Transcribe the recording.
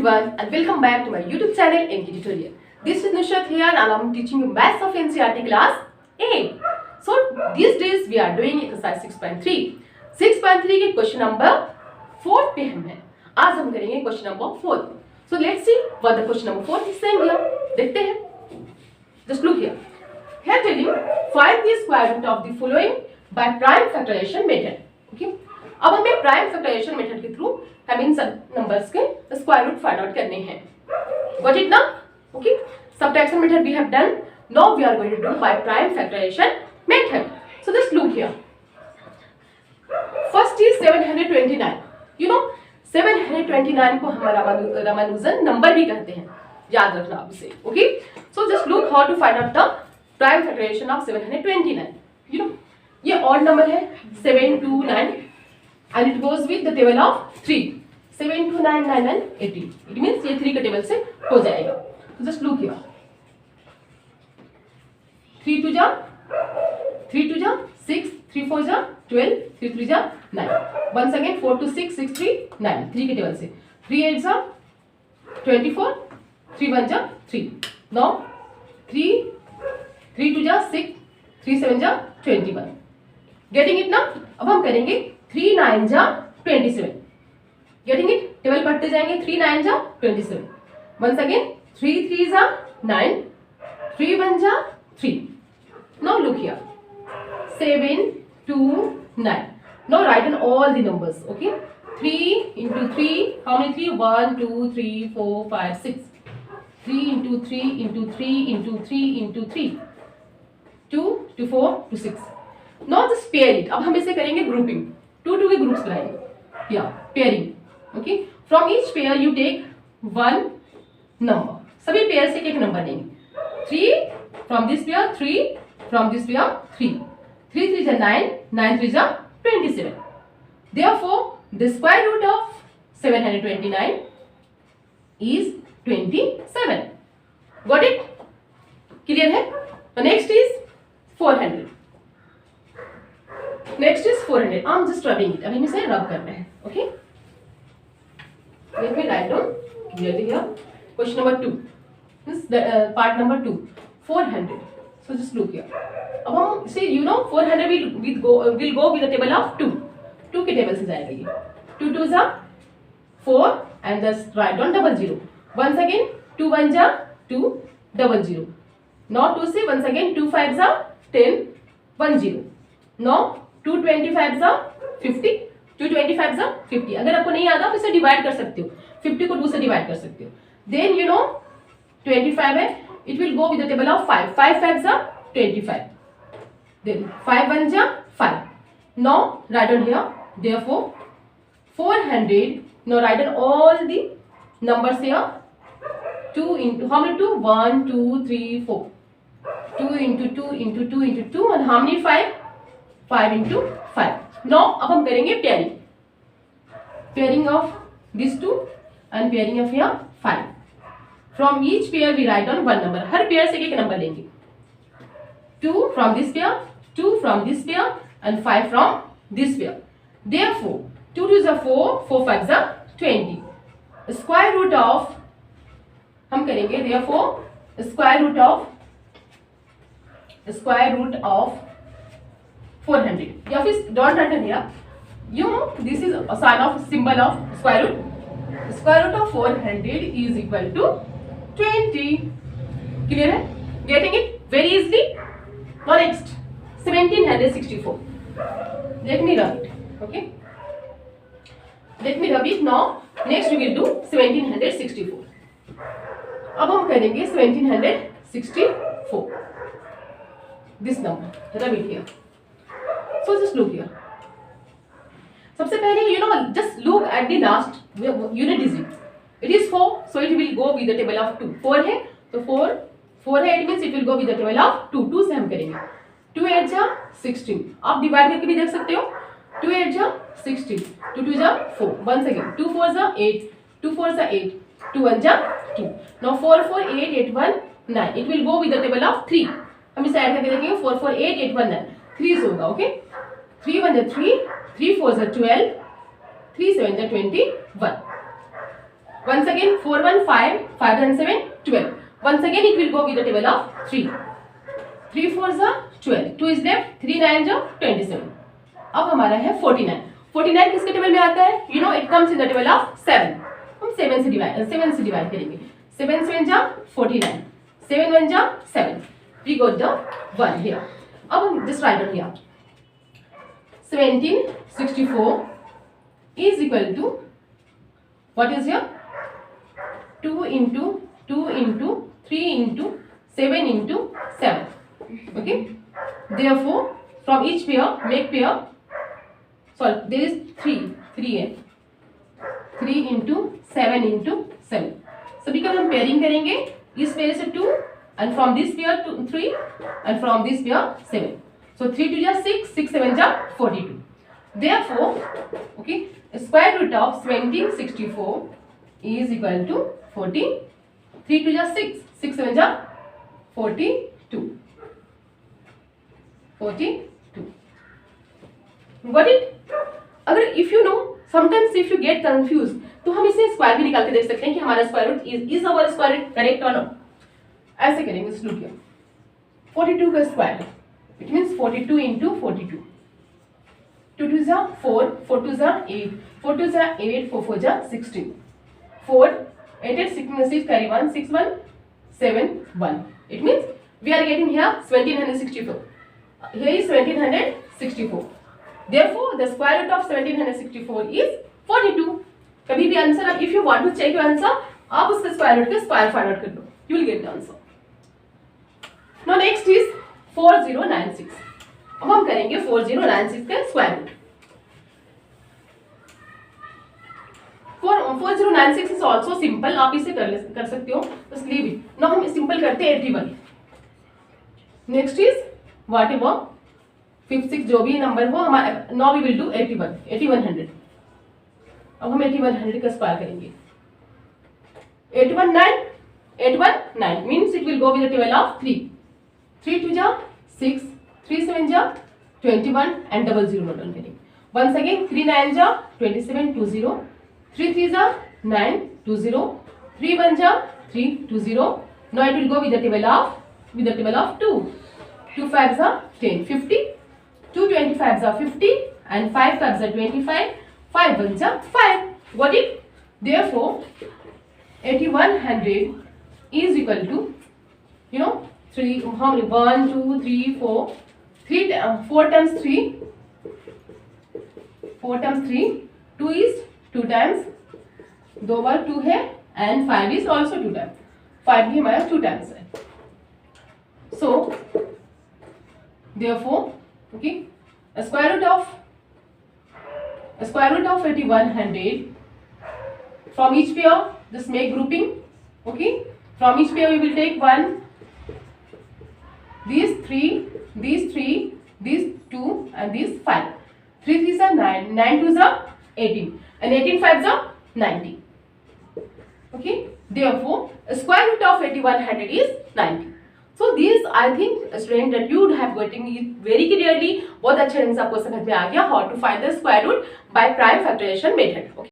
everyone and welcome back to my YouTube channel NK Tutorial. This is Nushat here and I'm teaching you Maths of NCERT class 8. So these days we are doing exercise 6.3. 6.3 के question number 4 पे हम हैं. आज हम करेंगे question number 4. So let's see what the question number 4 is saying here. देखते हैं. Just look here. Here telling find the square root of the following by prime factorization method. Okay. अब हमें प्राइम फैक्टराइजेशन मेथड के through हम इन सब numbers के square root find out करने हैं. गॉट इट ना? Okay. Subtraction method we have done. Now we are going to do by prime factorization method. So just look here. First is 729. You know 729 को हम Ramanujan number भी कहते हैं. याद रखना आप इसे. Okay. So just look how to find out the prime factorization of 729. You know ये ऑड नंबर है 729 and it goes with the table of 3. 7, 2, 9, 9 and 18. It means ये 3 के टेबल से हो जाएगा. So just look here. 3 2 जा 6, 3 4 जा 12, 3 3 जा 9. Once again 4 2 6, 6 3 9. 3 के टेबल से 3 8 जा 24, 3 1 जा 3. Now 3 2 जा 6, 3 7 जा 21. Getting it ना? अब हम करेंगे 3 9 जा 27. Getting it? टेबल पढ़ते जाएंगे. 3 9 जा 27. वंस अगेन 3 3 जा 9, 3 1 जा 3. Now look here. 7 2 9. Now right on all the numbers. Okay. 3 into 3. How many 3? 1 2 3 4 5 6. 3 into 3 into 3 into 3 into 3. 2 to 4 to 6. Now just pair it. अब हम इसे करेंगे ग्रुपिंग. 2 2 के ग्रुप्स बनाएंगे. या pairing. Okay. From each pair you take one number. सभी pair से एक नंबर लेंगे. 3 from this pair 3, from this pair 3. 3 3 जा 9, 9 3 जा 27. Therefore the square root of 729 is 27. Got it? Clear है? The next is 400. Next is 400. I'm just rubbing it. अभी हम इसे रब कर रहे हैं. Okay? Let me write down clearly here. Question number 2. This is the part number 2. 400. So just look here. अब हम see you know 400 will go with the table of 2. 2 के टेबल से जाएगा ये. 2 2 जा 4 and just write down 00. Once again 2 1 जा 2 00. Now 2 से once again 2 5 जा 10 10. Now 2 25 जा 50. 2 25 जा 50. अगर आपको नहीं याद आप इसे डिवाइड कर सकते हो. 50 को 2 से डिवाइड कर सकते हो. देन यू नो 25 है. It will go with the table of 5. 5 5 जा 25. देन 5 1 जा 5. Now right on here. Therefore 400. Now right on all the numbers here. 2 into how many 2? 1 2 3 4. 2 into 2 into 2 into 2 and how many 5? 5 into 5. Now अब हम करेंगे pairing. Pairing of this 2 and pairing of here 5. From each pair we write down one number. Her pair से एक नंबर लेंगे. 2 from this pair, 2 from this pair and 5 from this pair. Therefore 2 2 is 4, 4 5 is 20. Square root of हम करेंगे therefore square root of 400. या फिर dot written here. You know this is a sign of symbol of square root. Square root of 400 is equal to 20. Clear है? Getting it very easily. Now next 1764. Let me rub it. Okay. Let me rub it. Now next we will do 1764. अब हम करेंगे 1764. This number rub it here. So just look here. सबसे पहले you know just look at the last unit digit. It is 4, so it will go with the table of 2. 4 है तो 4 है. It means it will go with the table of 2. 2 से हम करेंगे. 2 8 जा 16. आप डिवाइड करके भी देख सकते हो. 2 8 जा 16. 2 2 जा 4. Once again 2 4 जा 8. 2 4 जा 8. 2 1 जा 2. Now 4 4 8 8 1 9. It will go with the table of 3. हम इसे ऐड करके देखेंगे. 4 4 8 8 1 9. 3 होगा. ओके. 3 1 जा 3, 3 4 जा 12, 3 7 जा 21. Once again 4 1 5, 5 and 7 12. Once again it will go with the table of 3. 3 4 are 12. 2 is left. 3 9 are 27. अब हमारा है 49. 49 किसके टेबल में आता है? You know it comes in the table of 7. हम 7 से डिवाइड करेंगे. 7 7 जा 49. 7 1 जा 7. We got the 1 here. अब हम just write down here. 1764 is equal to what is here? 2 into 2 into 3 into 7 into 7. Okay. Therefore, from each pair, make pair. Sorry, there is 3 है. 3 into 7 into 7. सभी का हम pairing करेंगे. इस pair से 2 and from this pair to 3 and from this pair 7. So 3 2 जा 6, 6 7 जा 42. Therefore, okay, square root of 1764 is equal to 40. 3 2 जा 6, 6 7 जा 42. 42. Got it? अगर if you know, sometimes if you get confused, तो हम इसे स्क्वायर भी निकाल के देख सकते हैं कि हमारा square root is our square root correct और नॉट. ऐसे करेंगे. Look here. 42 का स्क्वायर इट मींस 42 into 42. 2 2 जा 4, 4 2 जा 8, 4 2 जा 8, 4 4 जा 16. 4 8 8 6 carry 1, 6 1 7 1. It means we are getting here 1764. Here is 1764. Therefore, the square root of 1764 is 42. कभी भी आंसर आप if you want to check your answer, आप उसका स्क्वायर रूट का स्क्वायर फाइंड आउट कर लो. You will get the answer. Now next is 4096. अब हम करेंगे 4096 का square root. 4096 is also simple. आप इसे कर सकते हो. Just leave it. Now हम सिंपल करते हैं 81. Next is whatever 5 6 जो भी नंबर हो हमारा. Now we will do 81. 8100. अब हम 8100 का स्क्वायर करेंगे. 819. 819 means it will go with the table of 3. 3 2 जा 6, 3 7 जा 21 and double 0 note down करेंगे. Once again 3 9 जा 27 20. 3 3 जा 9 20. 3 1 जा 3 20. Now it will go with the table of 2. 2 5 are 10 50. 2 25 are 50 and 5 5 are 25. 5 1 are 5. Got it? Therefore 8100 is equal to, you know, 3 how many 1 2 3 4 4 times 3 2 is 2 times 2 बार 2 है and 5 is also 2 times. 5 भी हमारा 2 times है. So therefore, okay, a square root of 8100 from each pair just make grouping. Okay, from each pair we will take 1, these 3, these 3, these 2 and these 5. 3 3s are 9, 9 2s are 18 and 18 5s are 90. Okay, therefore a square root of 8100 is 90. So these I think student that you would have gotten it very clearly. बहुत अच्छे ढंग से आपको समझ में आ गया how to find the square root by prime factorization method. Okay.